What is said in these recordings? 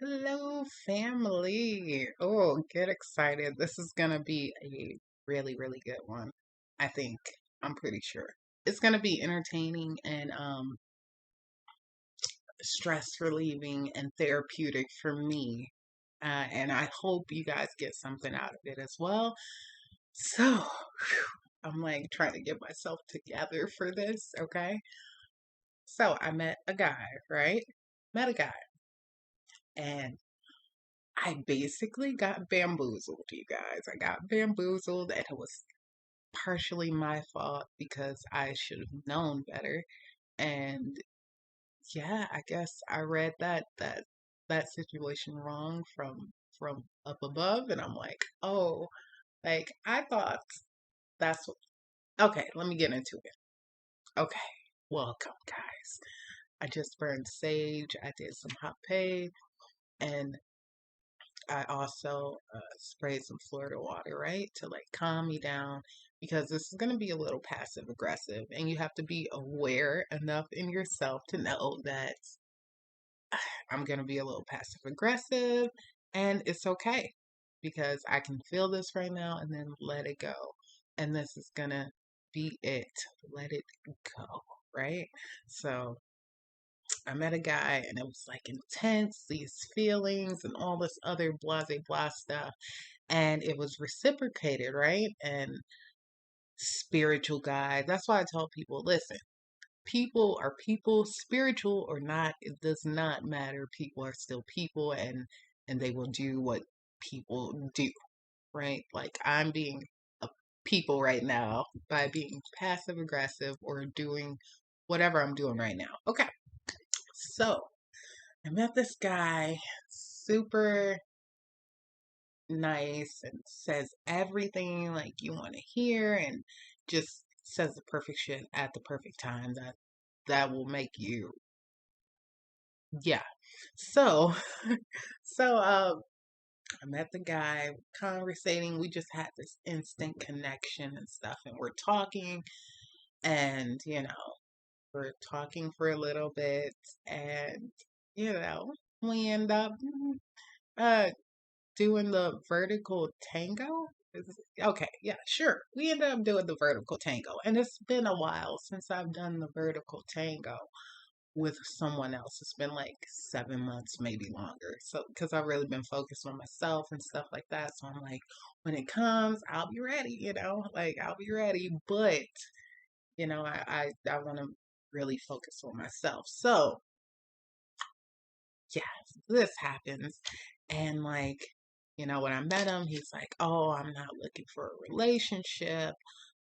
Hello, family. Oh, get excited. This is going to be a really, really good one. I think. I'm pretty sure. It's going to be entertaining and stress relieving and therapeutic for me. And I hope you guys get something out of it as well. So, I'm like trying to get myself together for this, okay? So, I met a guy, right? Met a guy. And I basically got bamboozled, you guys. I got bamboozled, and it was partially my fault because I should have known better. And yeah, I guess I read that situation wrong from up above, and I'm like, oh, like I thought that's what. Okay, let me get into it. Okay, welcome, guys. I just burned sage. I did some hot pay, and I also sprayed some Florida water, right, to like calm me down because this is going to be a little passive aggressive, and you have to be aware enough in yourself to know that I'm going to be a little passive aggressive, and it's okay because I can feel this right now and then let it go. And this is going to be it. Let it go, right? So I met a guy and it was like intense, these feelings and all this other blah, blah, blah stuff. And it was reciprocated, right? And spiritual guy. That's why I tell people, listen, people are people, spiritual or not, it does not matter. People are still people and they will do what people do, right? Like I'm being a people right now by being passive aggressive or doing whatever I'm doing right now. Okay. So I met this guy, super nice and says everything like you want to hear and just says the perfect shit at the perfect time that will make you yeah. So so I met the guy conversating. We just had this instant connection and stuff and we're talking and we're talking for a little bit and you know we end up uh doing the vertical tango. Okay, yeah, sure. We ended up doing the vertical tango, and it's been a while since I've done the vertical tango with someone else. It's been like 7 months, maybe longer. So, because I've really been focused on myself and stuff like that. So I'm like, when it comes, I'll be ready. Like I'll be ready. But I want to really focus on myself. So yeah, this happens. And like, when I met him, he's like, oh, I'm not looking for a relationship,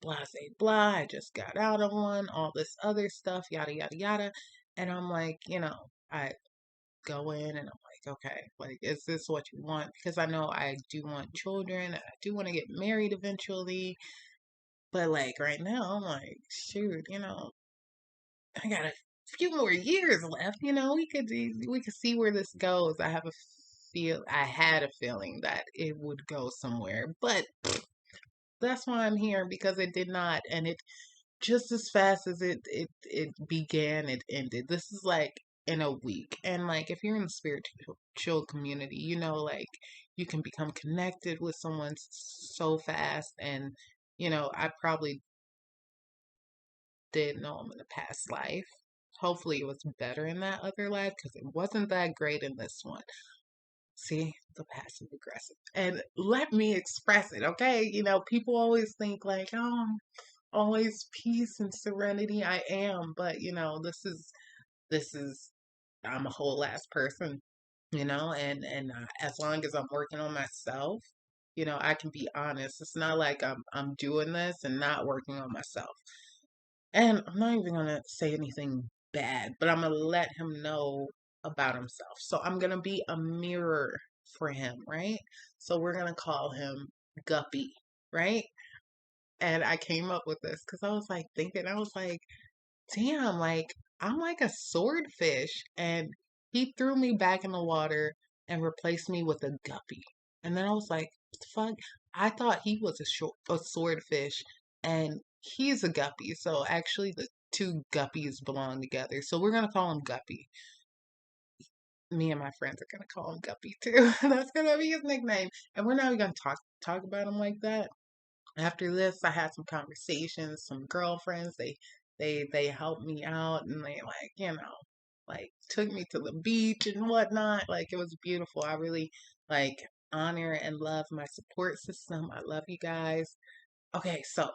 blah, blah, blah. I just got out of one, all this other stuff, yada, yada, yada. And I'm like, I go in and I'm like, okay, like, is this what you want? Because I know I do want children and I do want to get married eventually. But like right now, I'm like, shoot, I got a few more years left. We could see where this goes. I had a feeling that it would go somewhere, but that's why I'm here because it did not, and it just as fast as it began, it ended. This is like in a week, and like if you're in the spiritual community, like you can become connected with someone so fast, and I probably did know him in a past life. Hopefully, it was better in that other life because it wasn't that great in this one. See, the passive aggressive. And let me express it, okay? People always think like, oh, always peace and serenity. I am, but this is I'm a whole ass person, and as long as I'm working on myself, I can be honest. It's not like I'm doing this and not working on myself. And I'm not even gonna say anything bad, but I'm gonna let him know about himself. So I'm gonna be a mirror for him, right? So we're gonna call him Guppy, right? And I came up with this because I was like thinking, I was like, damn, like I'm like a swordfish. And he threw me back in the water and replaced me with a guppy. And then I was like, what the fuck? I thought he was a swordfish and he's a guppy. So actually, the two guppies belong together. So we're going to call him Guppy. Me and my friends are gonna call him Guppy too. That's gonna be his nickname. And we're not even gonna talk about him like that. After this, I had some conversations, some girlfriends, they helped me out and they like, like took me to the beach and whatnot. Like it was beautiful. I really like honor and love my support system. I love you guys. Okay, so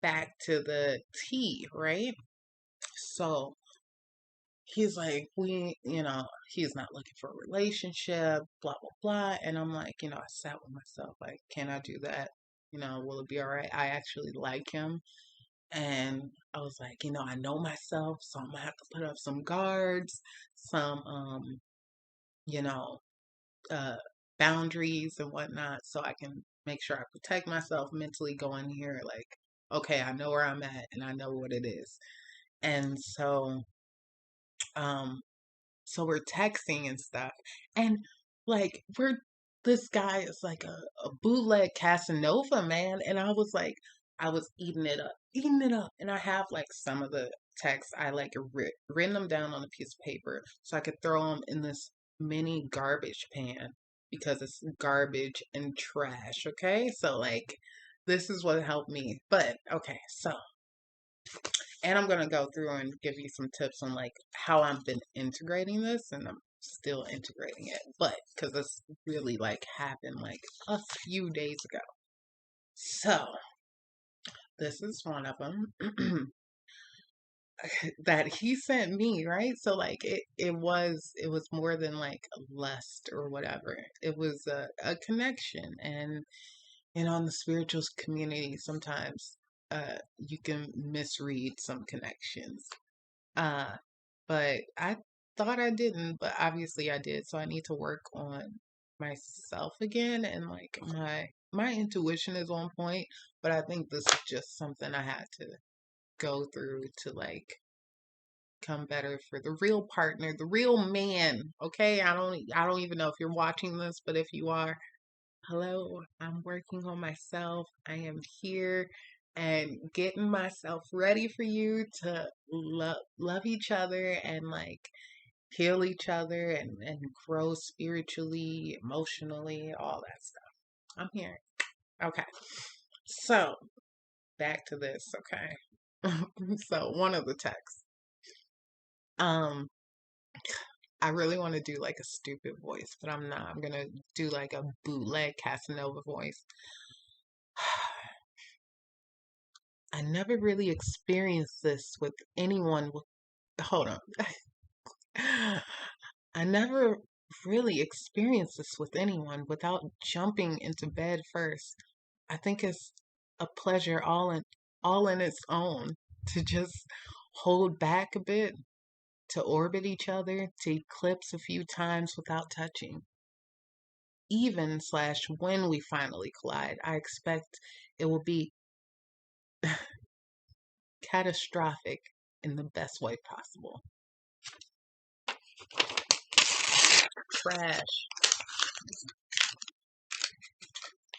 back to the tea, right? So he's like, he's not looking for a relationship, blah, blah, blah. And I'm like, I sat with myself, like, can I do that? Will it be all right? I actually like him. And I was like, I know myself, so I'm gonna have to put up some guards, some, you know, uh, boundaries and whatnot, so I can make sure I protect myself mentally going here. Like, okay, I know where I'm at and I know what it is. And um, so we're texting and stuff. And like this guy is like a bootleg Casanova, man. And I was like, I was eating it up, eating it up. And I have like some of the texts, I like written them down on a piece of paper so I could throw them in this mini garbage pan because it's garbage and trash. Okay. So like, this is what helped me. But okay. So and I'm gonna go through and give you some tips on like how I've been integrating this, and I'm still integrating it, but because this really like happened like a few days ago. So this is one of them that he sent me, right? So like it was more than like lust or whatever. It was a connection, and in the spiritual community, sometimes you can misread some connections. Uh, but I thought I didn't, but obviously I did. So I need to work on myself again, and like my intuition is on point, but I think this is just something I had to go through to like come better for the real partner, the real man. Okay? I don't even know if you're watching this, but if you are, hello, I'm working on myself. I am here and getting myself ready for you to love each other and like heal each other and grow spiritually, emotionally, all that stuff. I'm here. Okay. So back to this, okay. So one of the texts. Um, I really want to do like a stupid voice, but I'm not. I'm gonna do like a bootleg Casanova voice. I never really experienced this with anyone. Hold on. I never really experienced this with anyone without jumping into bed first. I think it's a pleasure all in its own to just hold back a bit, to orbit each other, to eclipse a few times without touching. Even slash when we finally collide, I expect it will be catastrophic in the best way possible. Trash.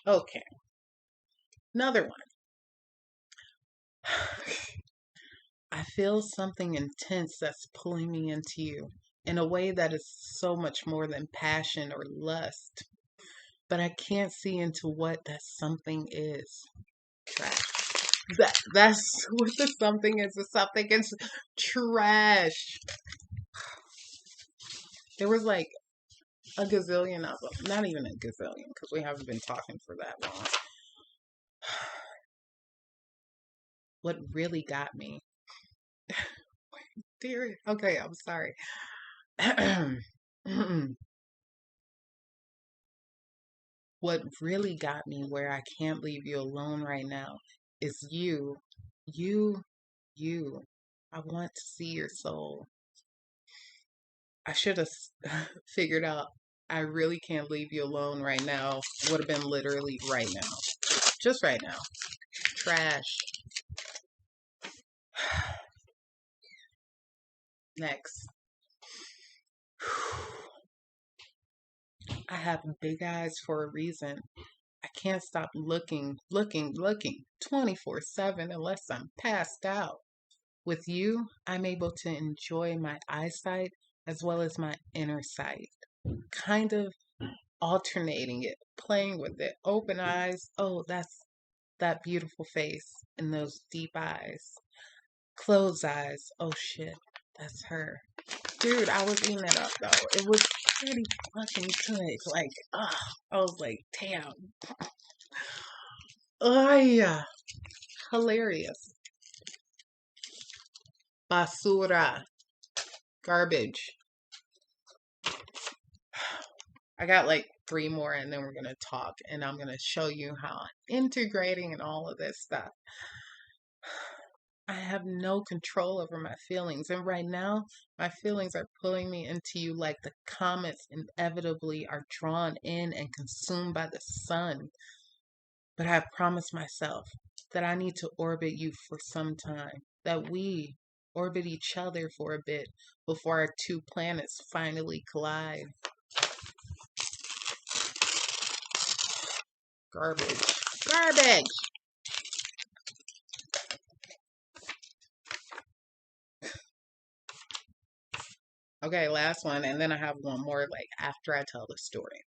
Okay, another one. I feel something intense that's pulling me into you in a way that is so much more than passion or lust. But I can't see into what that something is. Trash. That's what the something is. The something is trash. There was like a gazillion of them. Not even a gazillion because we haven't been talking for that long. What really got me, dear. Okay, I'm sorry. What really got me where I can't leave you alone right now is you. You, you. I want to see your soul. I should have figured out I really can't leave you alone right now. Would have been literally right now. Just right now. Trash. Next. I have big eyes for a reason. I can't stop looking 24/7 unless I'm passed out. With you, I'm able to enjoy my eyesight as well as my inner sight, kind of alternating it, playing with it. Open eyes, oh, that's that beautiful face and those deep eyes. Closed eyes, oh shit, that's her. Dude, I was eating it up though. It was pretty fucking good. Like, I was like, damn. Oh yeah, hilarious. Basura, garbage. I got like three more and then we're gonna talk and I'm gonna show you how I'm integrating and all of this stuff. I have no control over my feelings. And right now, my feelings are pulling me into you like the comets inevitably are drawn in and consumed by the sun. But I have promised myself that I need to orbit you for some time, that we orbit each other for a bit before our two planets finally collide. Garbage. Garbage! Okay, last one, and then I have one more like after I tell the story.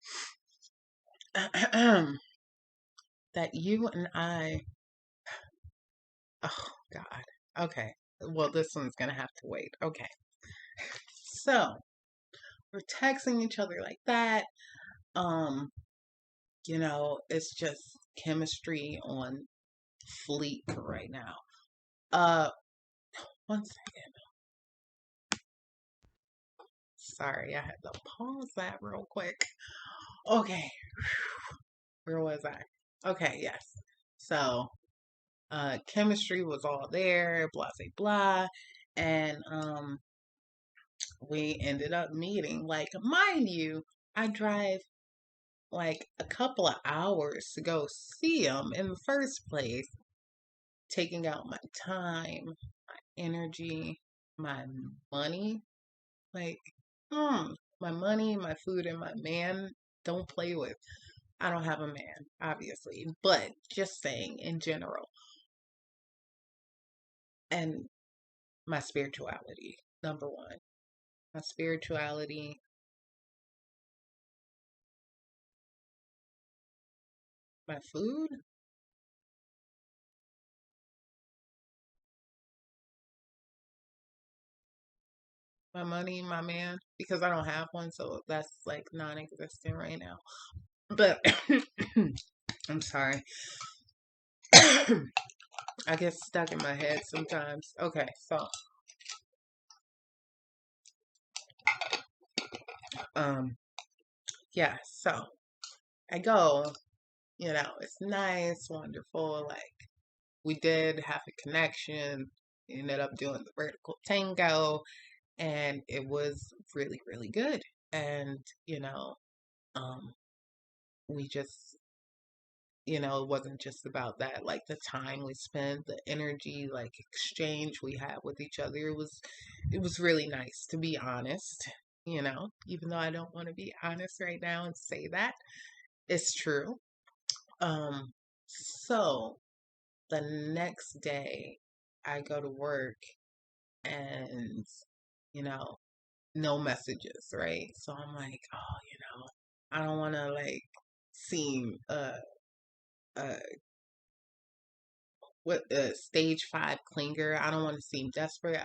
That you and I, oh God. Okay. Well, this one's gonna have to wait. Okay. So we're texting each other like that. It's just chemistry on fleek right now. Uh, one second. Sorry, I had to pause that real quick. Okay, where was I? Okay, yes. So, chemistry was all there, blah, blah, blah. And, we ended up meeting. Like, mind you, I drive like a couple of hours to go see him in the first place, taking out my time, energy, my money. Like, my money, my food, and my man don't play with. I don't have a man, obviously, but just saying in general. And my spirituality, number one. My spirituality, my food, my money, my man, because I don't have one, so that's like non existent right now. But I'm sorry. I get stuck in my head sometimes. Okay, so um yeah, so I go, it's nice, wonderful, like we did have a connection, ended up doing the vertical tango and it was really, really good. And, um we just it wasn't just about that, like the time we spent, the energy, like exchange we had with each other. It was really nice, to be honest, even though I don't want to be honest right now and say that. It's true. So the next day I go to work and, you know, no messages, right? So I'm like, oh, I don't want to like seem uh what stage five clinger. I don't want to seem desperate.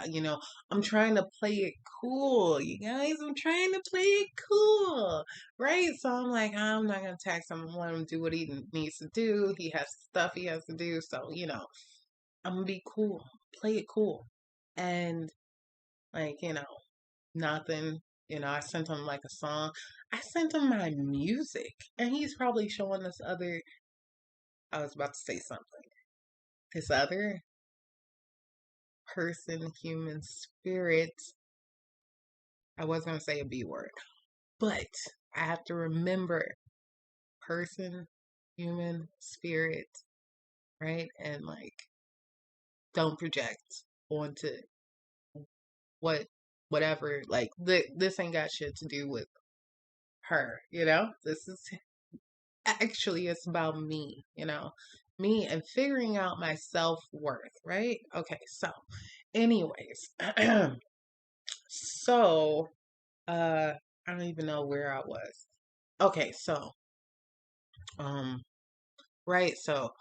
I'm trying to play it cool, you guys. I'm trying to play it cool, right? So I'm like, I'm not gonna text him. Let him do what he needs to do. He has stuff he has to do. So I'm gonna be cool, play it cool, and like nothing. I sent him like a song. I sent him my music, and he's probably showing this other. I was about to say something. This other person, human spirit. I was going to say a B word, but I have to remember person, human spirit, right? And like, don't project onto what, whatever. Like, this ain't got shit to do with her, This is actually, it's about me, me and figuring out my self worth, right? Okay, so, anyways, so I don't even know where I was. Okay, so um right, so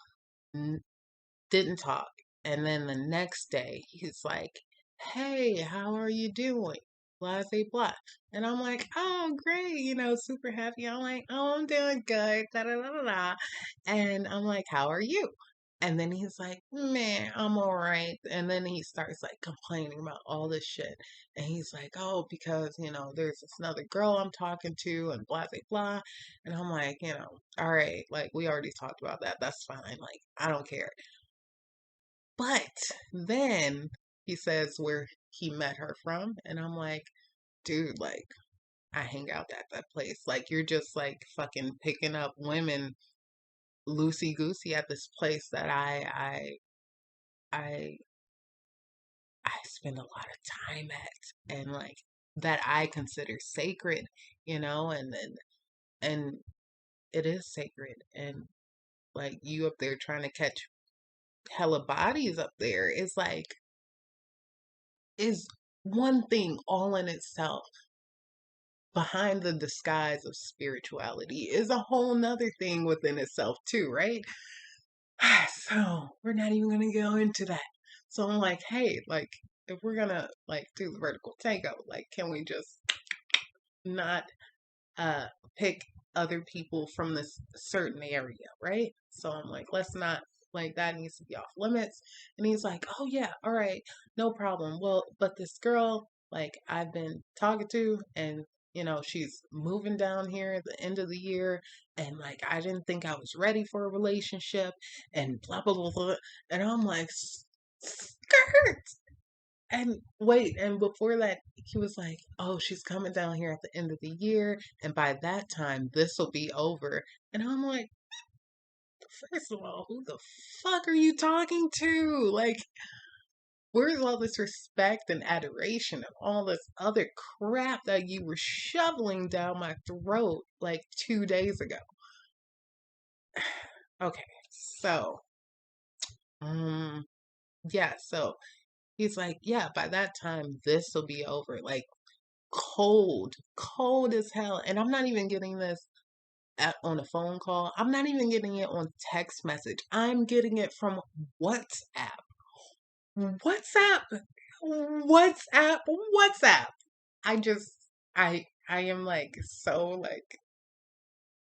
n- didn't talk. And then the next day, he's like, "Hey, how are you doing?" Blah, blah, blah. And I'm like, "Oh, great, super happy." I'm like, "Oh, I'm doing good." Da, da, da, da, da. And I'm like, "How are you?" And then he's like, "Man, I'm all right." And then he starts like complaining about all this shit. And he's like, "Oh, because, there's this another girl I'm talking to and blah, blah, blah." And I'm like, all right, like we already talked about that. That's fine. Like, I don't care. But then he says where he met her from, and I'm like, dude, like I hang out at that place. Like you're just like fucking picking up women loosey goosey at this place that I I spend a lot of time at, and like that I consider sacred, and it is sacred, and like you up there trying to catch hella bodies up there is one thing all in itself. Behind the disguise of spirituality is a whole nother thing within itself too, right? So we're not even gonna go into that. So I'm like, hey, like if we're gonna like do the vertical tango, like can we just not uh pick other people from this certain area, right? So I'm like, let's not, like that needs to be off limits. And he's like, "Oh yeah, all right, no problem. Well, but this girl, like I've been talking to, and she's moving down here at the end of the year, and like I didn't think I was ready for a relationship, and blah blah blah blah." And I'm like, skirt. And wait, and before that, he was like, "Oh, she's coming down here at the end of the year, and by that time, this will be over." And I'm like, first of all, who the fuck are you talking to? Like, where's all this respect and adoration and all this other crap that you were shoveling down my throat like 2 days ago? Okay, so, um, yeah, so he's like, "Yeah, by that time, this will be over." Like, cold as hell. And I'm not even getting this on a phone call. I'm not even getting it on text message. I'm getting it from WhatsApp. WhatsApp. WhatsApp. WhatsApp. I just I am like so like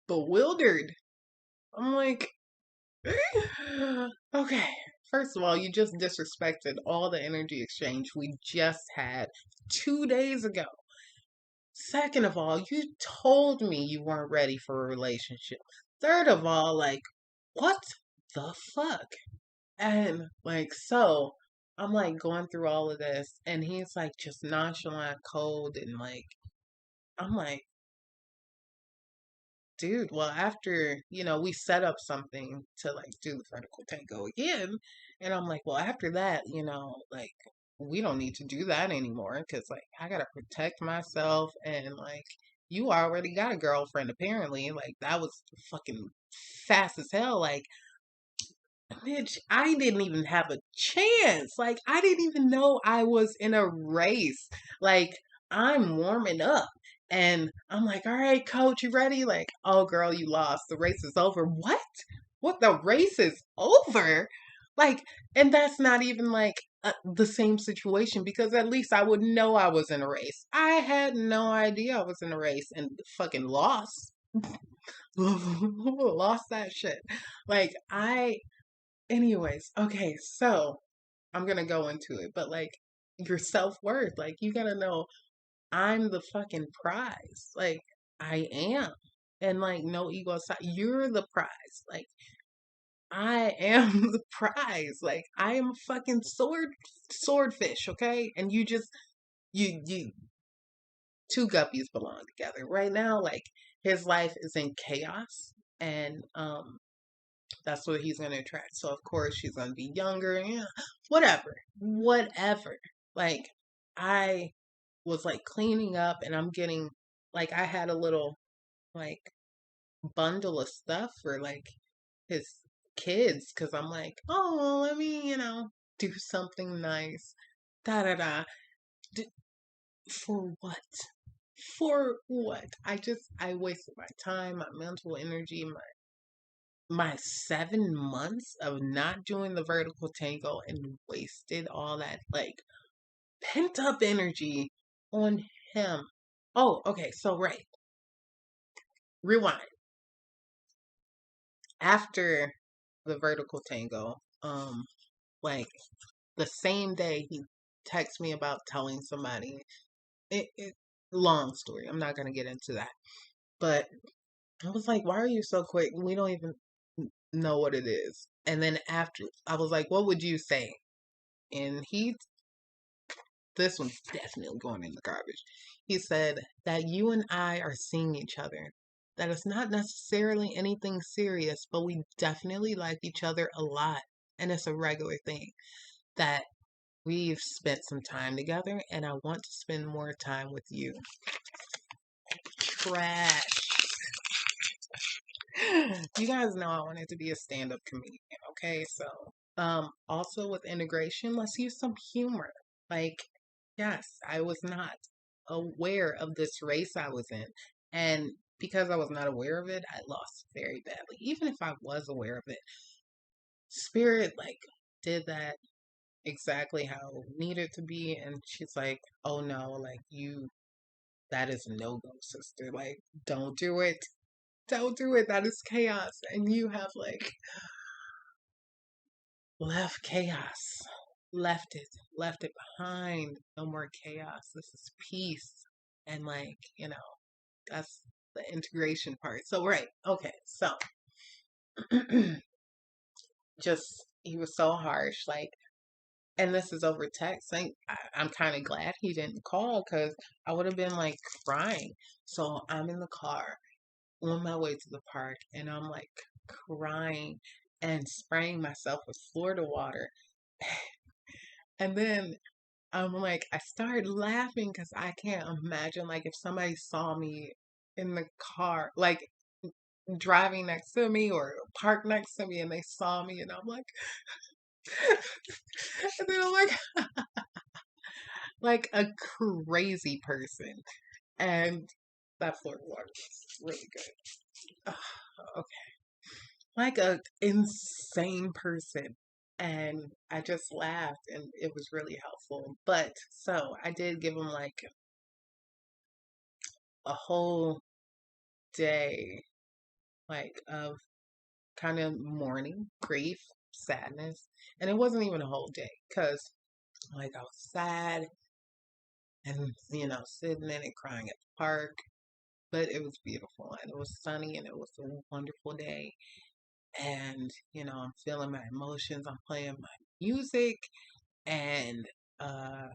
bewildered. I'm like, okay. First of all, you just disrespected all the energy exchange we just had 2 days ago. Second of all, you told me you weren't ready for a relationship. Third of all, like, what the fuck? And like, so I'm like going through all of this, and he's like just nonchalant, cold, and like, I'm like, dude, well, after, we set up something to like do the vertical tango again. And I'm like, well, after that, like, we don't need to do that anymore because like I gotta protect myself, and like you already got a girlfriend apparently. Like that was fucking fast as hell. Like, bitch, I didn't even have a chance. Like, I didn't even know I was in a race. Like, I'm warming up. And I'm like, all right, coach, you ready? Like, oh, girl, you lost. The race is over. What? What? The race is over? Like, and that's not even like the same situation because at least I would know I was in a race. I had no idea I was in a race and fucking lost. Lost that shit. Like, anyways, okay, so I'm gonna go into it, but like your self worth, like you gotta know I'm the fucking prize. Like I am. And like no ego aside, you're the prize. Like I am the prize. Like I am a fucking swordfish, okay? And you just you two guppies belong together. Right now, like his life is in chaos, and that's what he's going to attract. So of course she's going to be younger, yeah, whatever. Like I was like cleaning up, and I'm getting like I had a little like bundle of stuff for like his kids because I'm like, oh, let me do something nice. Da da da. D- for what? For what? I wasted my time, my mental energy, my 7 months of not doing the vertical tango and wasted all that like pent up energy on him. Oh, okay. So, right. Rewind. After the vertical tango, like the same day he texted me about telling somebody. It long story. I'm not gonna get into that. But I was like, why are you so quick? We don't even know what it is. And then after, I was like, what would you say? And this one's definitely going in the garbage. He said that you and I are seeing each other. That it's not necessarily anything serious, but we definitely like each other a lot. And it's a regular thing that we've spent some time together, and I want to spend more time with you. Trash. You guys know I wanted to be a stand-up comedian, okay? So, also with integration, let's use some humor. Like, yes, I was not aware of this race I was in, and because I was not aware of it, I lost very badly. Even if I was aware of it, Spirit like did that exactly how it needed to be, and she's like, "Oh no, like that is no go, sister. Like, don't do it." Don't do it. That is chaos. And you have like left chaos, left it behind. No more chaos. This is peace. And like, that's the integration part. So, right. Okay. So, just, he was so harsh. Like, and this is over text. Like, I'm kind of glad he didn't call because I would have been like crying. So, I'm in the car on my way to the park and I'm like crying and spraying myself with Florida water. And then I'm like, I started laughing because I can't imagine like if somebody saw me in the car, like driving next to me or parked next to me and they saw me and I'm like, and then I'm like a crazy person. And that Florida water was really good. Like a insane person. And I just laughed and it was really helpful. But so I did give him like a whole day like of kind of mourning, grief, sadness. And it wasn't even a whole day because like I was sad and sitting in and crying at the park. But it was beautiful and it was sunny and it was a wonderful day. And I'm feeling my emotions. I'm playing my music. And uh,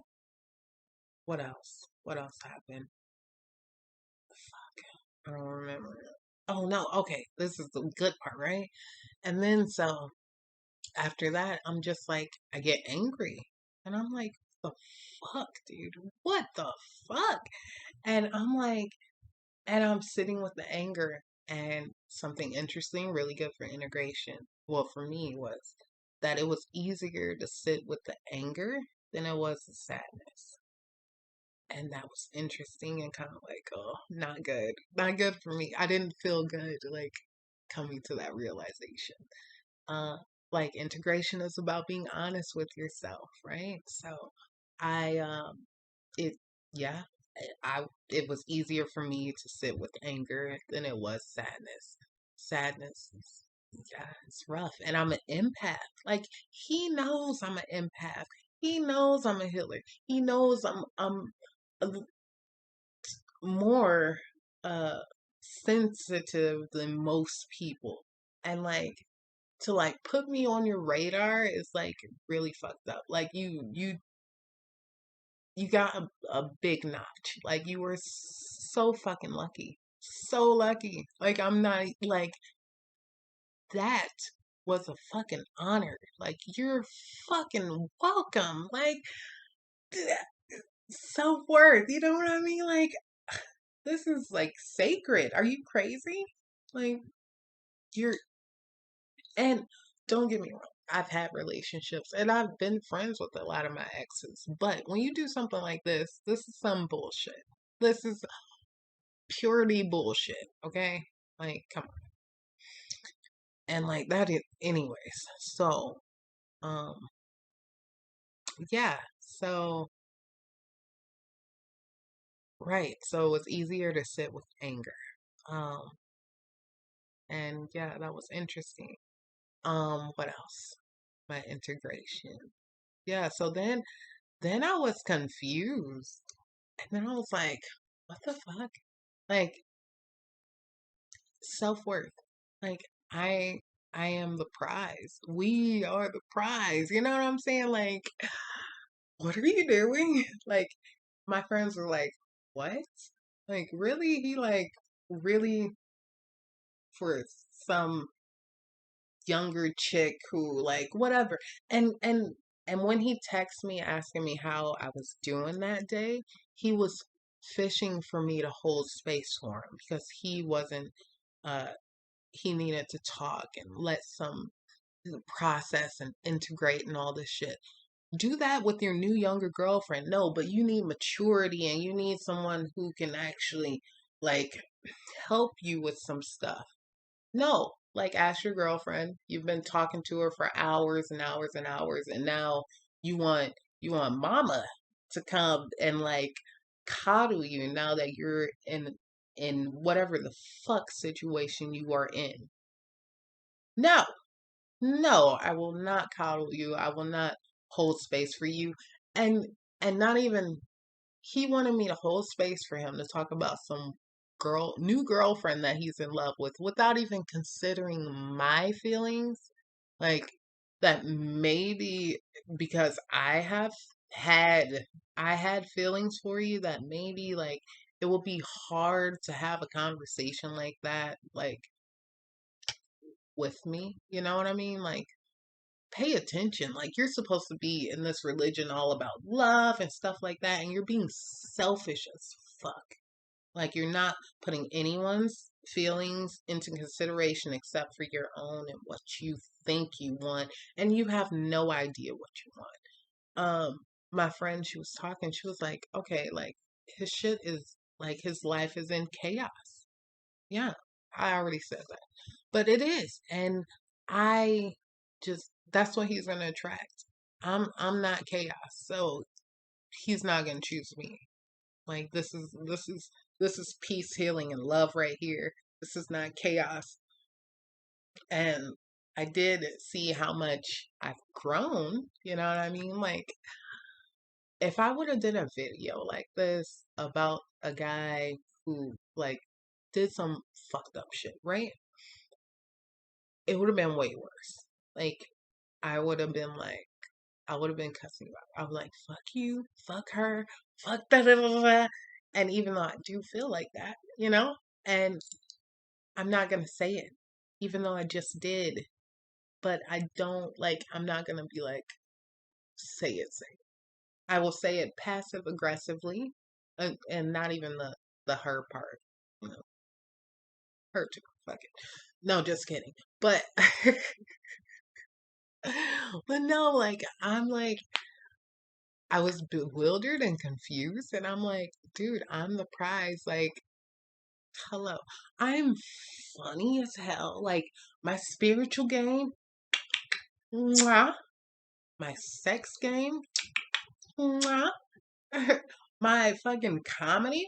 what else? What else happened? I don't remember. Oh no, okay. This is the good part, right? And then so after that, I'm just like I get angry. And I'm like, the fuck, dude? What the fuck? And I'm like, and I'm sitting with the anger and something interesting, really good for integration. Well, for me was that it was easier to sit with the anger than it was the sadness. And that was interesting and kind of like, oh, not good. Not good for me. I didn't feel good like coming to that realization. Uh like integration is about being honest with yourself, right? So I it yeah, it was easier for me to sit with anger than it was sadness. Sadness is yeah, it's rough. And I'm an empath. Like he knows I'm an empath. He knows I'm a healer. He knows I'm more uh sensitive than most people. And like to like put me on your radar is like really fucked up. Like you got a big notch. Like you were so fucking lucky. So lucky. Like I'm not like that was a fucking honor. Like you're fucking welcome. Like self-worth. You know what I mean? Like this is like sacred. Are you crazy? Like you're and don't get me wrong. I've had relationships and I've been friends with a lot of my exes. But when you do something like this is some bullshit. This is purity bullshit. Okay, like come on, and like that is, anyways. So, um, yeah. So right. So it's easier to sit with anger. Um, and yeah, that was interesting. What else? My integration. Yeah. So then I was confused, and then I was like, what the fuck? Like self-worth. Like I I am the prize. We are the prize. You know what I'm saying? Like, what are you doing? Like my friends were like, what? Like really? He like really for some younger chick who like whatever. And when he texted me asking me how I was doing that day, he was fishing for me to hold space for him because he wasn't uh he needed to talk and let some process and integrate and all this shit. Do that with your new younger girlfriend. No, but you need maturity and you need someone who can actually like help you with some stuff. No, like ask your girlfriend. You've been talking to her for hours and hours and hours, and now you want you want mama to come and like coddle you now that you're in whatever the fuck situation you are in. No, no, I will not coddle you. I will not hold space for you. And and not even he wanted me to hold space for him to talk about some new girlfriend that he's in love with without even considering my feelings. Like that maybe because had I had feelings for you that maybe like it would be hard to have a conversation like that like with me. You know what I mean? Like pay attention. Like you're supposed to be in this religion all about love and stuff like that, and you're being selfish as fuck. Like you're not putting anyone's feelings into consideration except for your own and what you think you want, and you have no idea what you want. My friend, she was talking, she was like, okay, like his shit is like his life is in chaos. Yeah, I already said that. But it is. And I just that's what he's gonna attract. I'm not chaos. So he's not gonna choose me. Like this is peace, healing, and love right here. This is not chaos. And I did see how much I've grown, you know what I mean? Like if I would have did a video like this about a guy who like did some fucked up shit, right? It would have been way worse. Like, I would have been like, I would have been cussing you out. I was like, fuck you, fuck her, fuck da da da da. And even though I do feel like that, you know, and I'm not gonna say it, even though I just did. But I don't like. I'm not gonna be like, say it, say it. I will say it passive aggressively, and not even the her part. You know, her too. Fuck it. No, just kidding. But but no, like I'm like I was bewildered and confused, and I'm like, dude, I'm the prize. Like, hello, I'm funny as hell. Like my spiritual game, mwah. My sex game, mwah. My fucking comedy,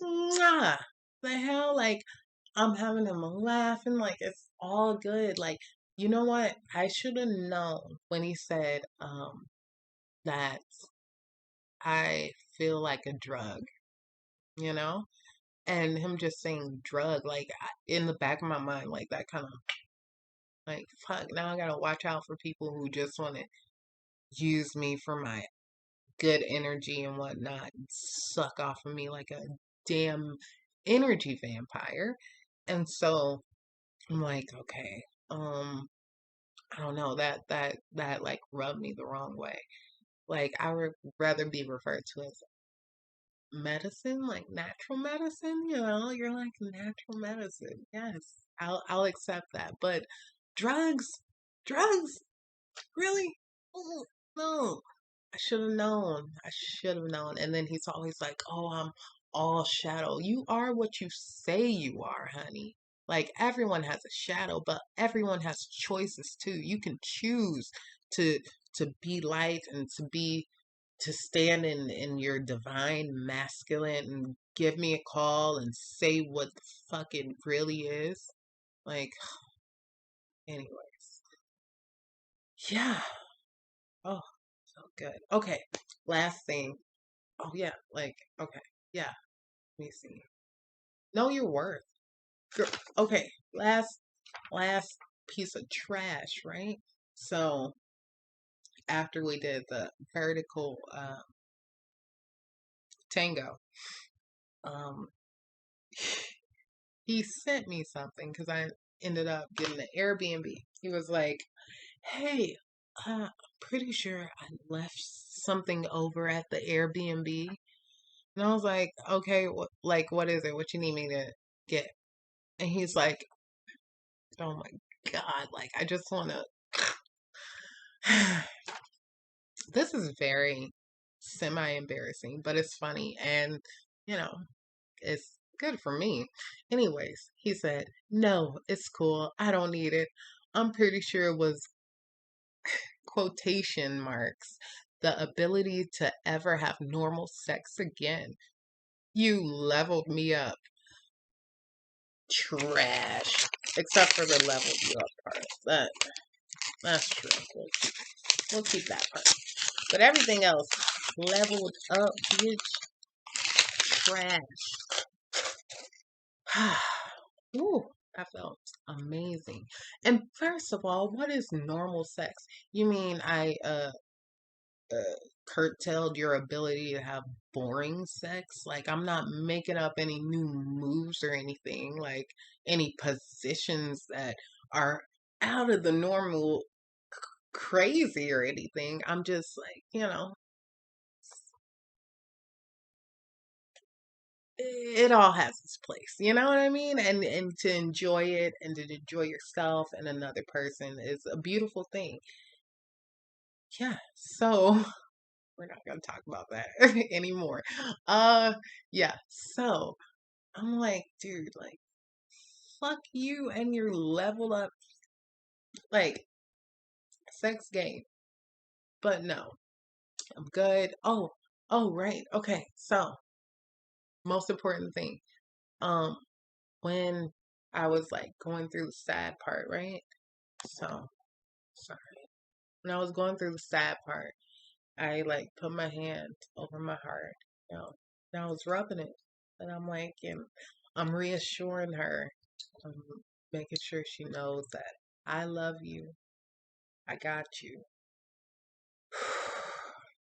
mwah. The hell, like I'm having them laughing, like it's all good. Like, you know what? I should have known when he said, that I feel like a drug, you know? And him just saying drug, like in the back of my mind, like that kind of like, fuck, now I gotta watch out for people who just want to use me for my good energy and whatnot, and suck off of me like a damn energy vampire. And so I'm like, okay, I don't know, that like rubbed me the wrong way. Like I would rather be referred to as medicine, like natural medicine, you know, you're like natural medicine. Yes, I'll accept that. But drugs, drugs, really? Mm, no. I should have known. I should have known. And then he's always like, "Oh, I'm all shadow. You are what you say you are, honey. Like everyone has a shadow, but everyone has choices too. You can choose to be light and to stand in your divine masculine and give me a call and say what the fuck it really is. Like, anyways. Yeah. Oh, so good. Okay. Last thing. Oh yeah, like, okay. Yeah. Let me see. Know your worth. Girl, okay, last piece of trash, right? So after we did the vertical tango, um, he sent me something because I ended up getting an Airbnb. He was like, "Hey, I'm pretty sure I left something over at the Airbnb," and I was like, "Okay, what is it? What you need me to get?" And he's like, "Oh my God, like I just want to." This is very semi embarrassing, but it's funny and, you know, it's good for me. Anyways, he said, "No, it's cool. I don't need it." I'm pretty sure it was quotation marks, the ability to ever have normal sex again. You leveled me up. Trash. Except for the leveled you up part. That's true. We'll keep that part. But everything else, leveled up, bitch. Trash. Ooh, that felt amazing. And first of all, what is normal sex? You mean I curtailed your ability to have boring sex? Like I'm not making up any new moves or anything, like any positions that are out of the normal crazy or anything. I'm just like, it all has its place. You know what I mean? And to enjoy it and to enjoy yourself and another person is a beautiful thing. Yeah. So we're not gonna talk about that anymore. Uh yeah. So I'm like, dude, like fuck you and your level up like sex game. But no, I'm good. Oh right. Okay. So most important thing. Um when I was like going through the sad part, right? So sorry. When I was going through the sad part, I like put my hand over my heart, you know, and I was rubbing it, and I'm like, and I'm reassuring her, I'm making sure she knows that I love you, I got you,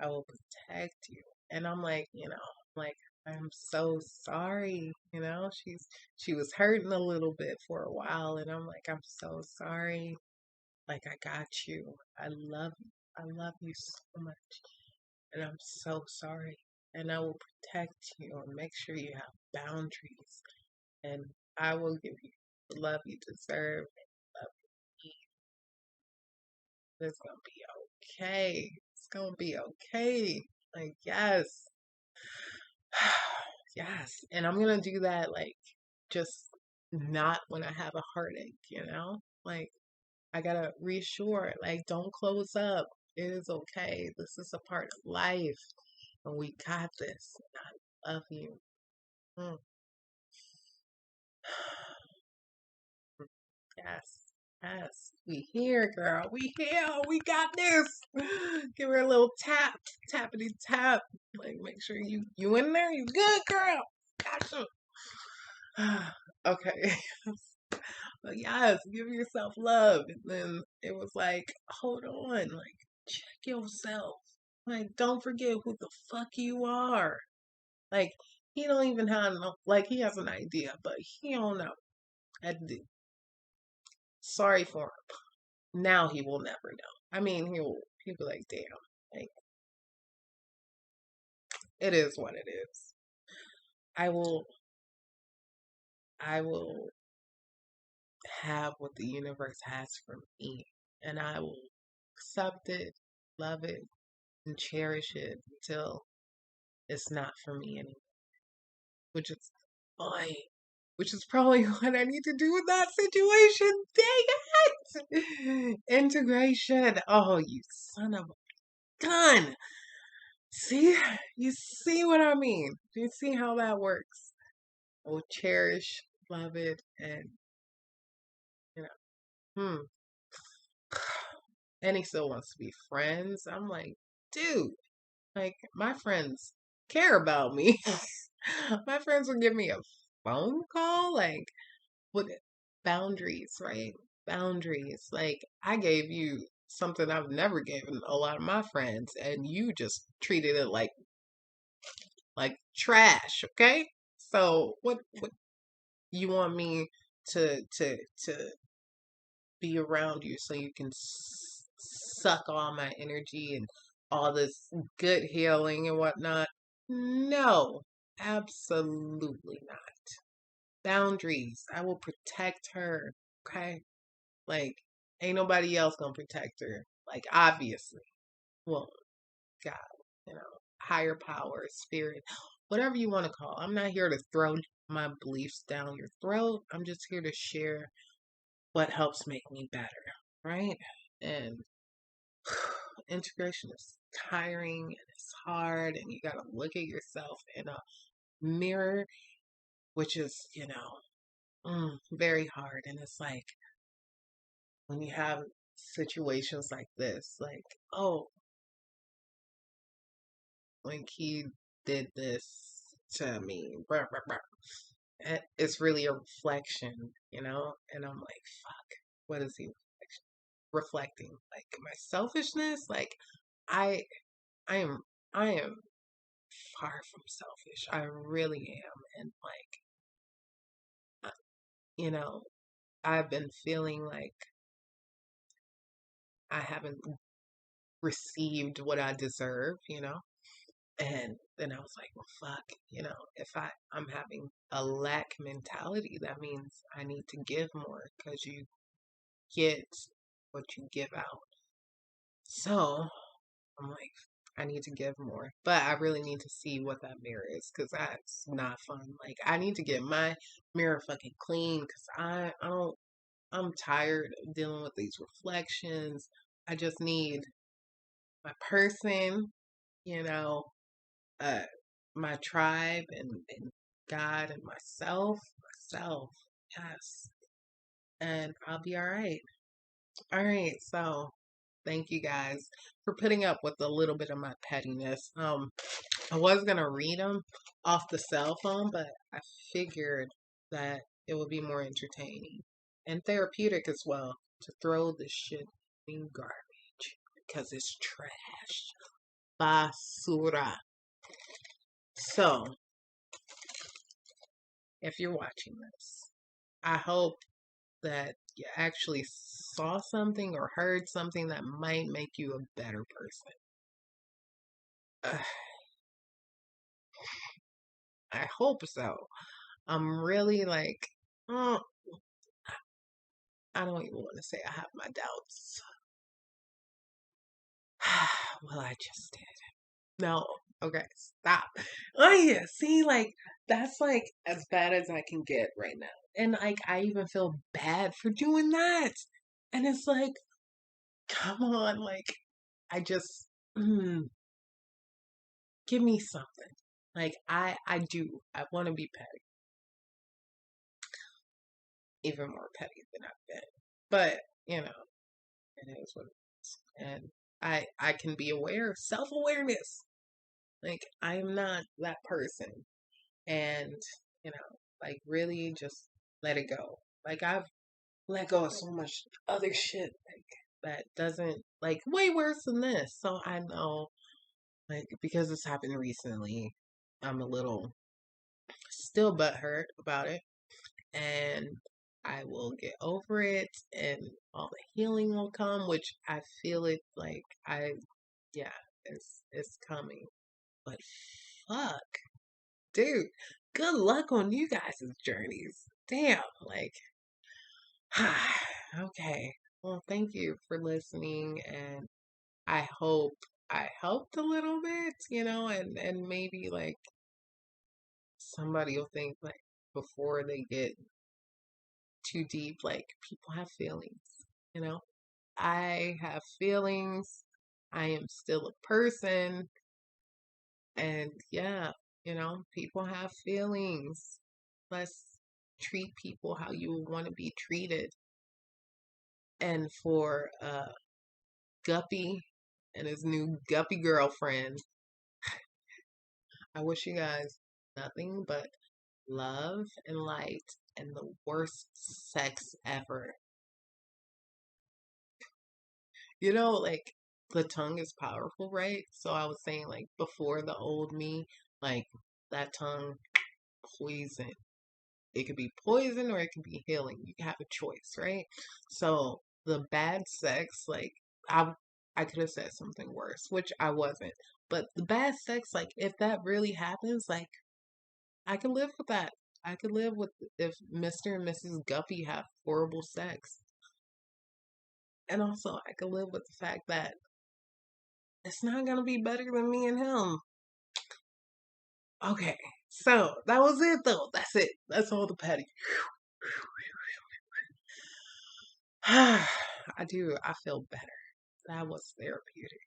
I will protect you, and I'm like, like I'm so sorry, she was hurting a little bit for a while, and I'm like, I'm so sorry, like I got you, I love you so much. And I'm so sorry. And I will protect you and make sure you have boundaries. And I will give you the love you deserve and love you need. It's gonna be okay. It's gonna be okay. Like yes. Yes. And I'm gonna do that like just not when I have a heartache, Like I gotta reassure, like don't close up. It is okay. This is a part of life. And we got this. I love you. Mm. Yes. Yes. We here, girl. We here. We got this. Give her a little tap. Tappity tap. Like make sure you in there. You good, girl. Gotcha. Okay. But yes, give yourself love. And then it was like, hold on, like check yourself. Like don't forget who the fuck you are. Like he don't even have no, like he has an idea, but he don't know. I sorry for him. Now he will never know. I mean, he'll be like, damn, like it is what it is. I will I will have what the universe has for me, and I will accept it, love it, and cherish it until it's not for me anymore. which is fine, which is probably what I need to do in that situation. Dang it! Integration. Oh, you son of a gun. See? You see what I mean? Do you see how that works? I will cherish, love it, and, you know, hmm. And he still wants to be friends. I'm like, dude, like, my friends care about me. My friends will give me a phone call. Like, with boundaries, right? Boundaries. Like, I gave you something I've never given a lot of my friends, and you just treated it like trash, okay? So what you want me to be around you so you can suck all my energy and all this good healing and whatnot? No, absolutely not. Boundaries. I will protect her. Okay? Like, ain't nobody else gonna protect her. Like, obviously. Well, God, you know, higher power, spirit, whatever you want to call it. I'm not here to throw my beliefs down your throat. I'm just here to share what helps make me better, right? And integration is tiring and it's hard, and you got to look at yourself in a mirror, which is, very hard. And it's like when you have situations like this, like, oh, like he did this to me, blah, blah, blah. It's really a reflection, And I'm like, fuck, what is he reflecting? Like my selfishness? Like I, I am, I am far from selfish. I really am, and like, you know, I've been feeling like I haven't received what I deserve. And then I was like, well, fuck, if I'm having a lack mentality, that means I need to give more because you get what you give out. So I'm like, I need to give more, but I really need to see what that mirror is because that's not fun. Like, I need to get my mirror fucking clean because I'm tired of dealing with these reflections. I just need my person, you know, uh, my tribe and God and myself, yes, and I'll be all right. All right, so thank you guys for putting up with a little bit of my pettiness. I was gonna read them off the cell phone, but I figured that it would be more entertaining and therapeutic as well to throw this shit in garbage because it's trash. Basura. So, if you're watching this, I hope that you actually saw something or heard something that might make you a better person. I hope so. I'm really like, mm, I don't even want to say I have my doubts. Well, I just did. No. Okay, stop. Oh yeah, see, like that's like as bad as I can get right now. And like I even feel bad for doing that. And it's like, come on, like I just give me something. Like I do. I want to be petty, even more petty than I've been. But, it is what it is. And I can be aware, self-awareness. Like I am not that person. And, like really just let it go. Like I've let go of so much other shit like that doesn't like way worse than this. So I know like because this happened recently, I'm a little still butthurt about it. And I will get over it and all the healing will come, which I feel it like yeah, it's coming. But fuck, dude, good luck on you guys' journeys. Damn, like, okay. Well, thank you for listening, and I hope I helped a little bit, and maybe like somebody will think like before they get too deep, like people have feelings, you know? I have feelings. I am still a person. And yeah, people have feelings. Let's treat people how you want to be treated. And for Guppy and his new Guppy girlfriend, I wish you guys nothing but love and light and the worst sex ever. Like the tongue is powerful, right? So I was saying, like, before the old me, like, that tongue, poison. It could be poison or it could be healing. You have a choice, right? So the bad sex, like, I I could have said something worse, which I wasn't. But the bad sex, like, if that really happens, like, I could live with that. I could live with if Mr. and Mrs. Guppy have horrible sex. And also, I could live with the fact that it's not gonna be better than me and him. Okay, so that was it though. That's it. That's all the petty. I do. I feel better. That was therapeutic.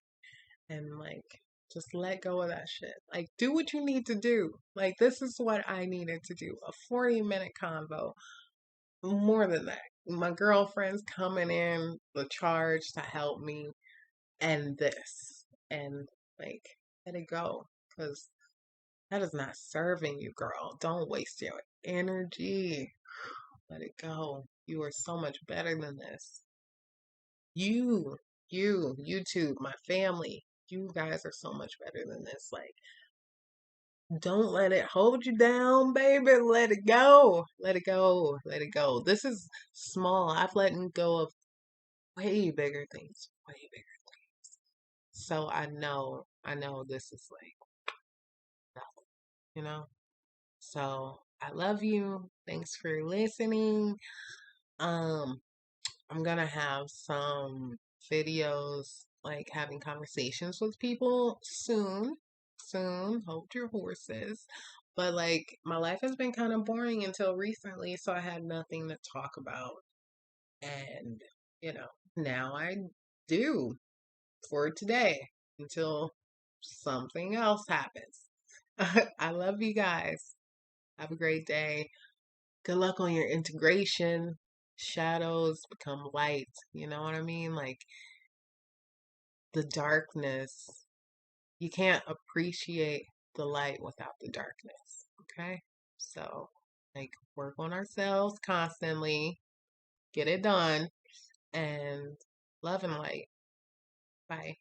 And like, just let go of that shit. Like, do what you need to do. Like, this is what I needed to do. A 40-minute convo. More than that. My girlfriend's coming in the charge to help me and this. And like, let it go. Because that is not serving you, girl. Don't waste your energy. Let it go. You are so much better than this. You, YouTube, my family, you guys are so much better than this. Like, don't let it hold you down, baby. Let it go. Let it go. Let it go. This is small. I've let go of way bigger things. Way bigger. So I know this is like nothing, you know? So I love you. Thanks for listening. Um, I'm gonna have some videos like having conversations with people soon. Soon. Hold your horses. But like my life has been kind of boring until recently, so I had nothing to talk about. And, now I do for today until something else happens. I love you guys. Have a great day. Good luck on your integration. Shadows become light. You know what I mean? Like the darkness, you can't appreciate the light without the darkness. Okay? So, like, work on ourselves constantly, get it done, and love and light. Bye.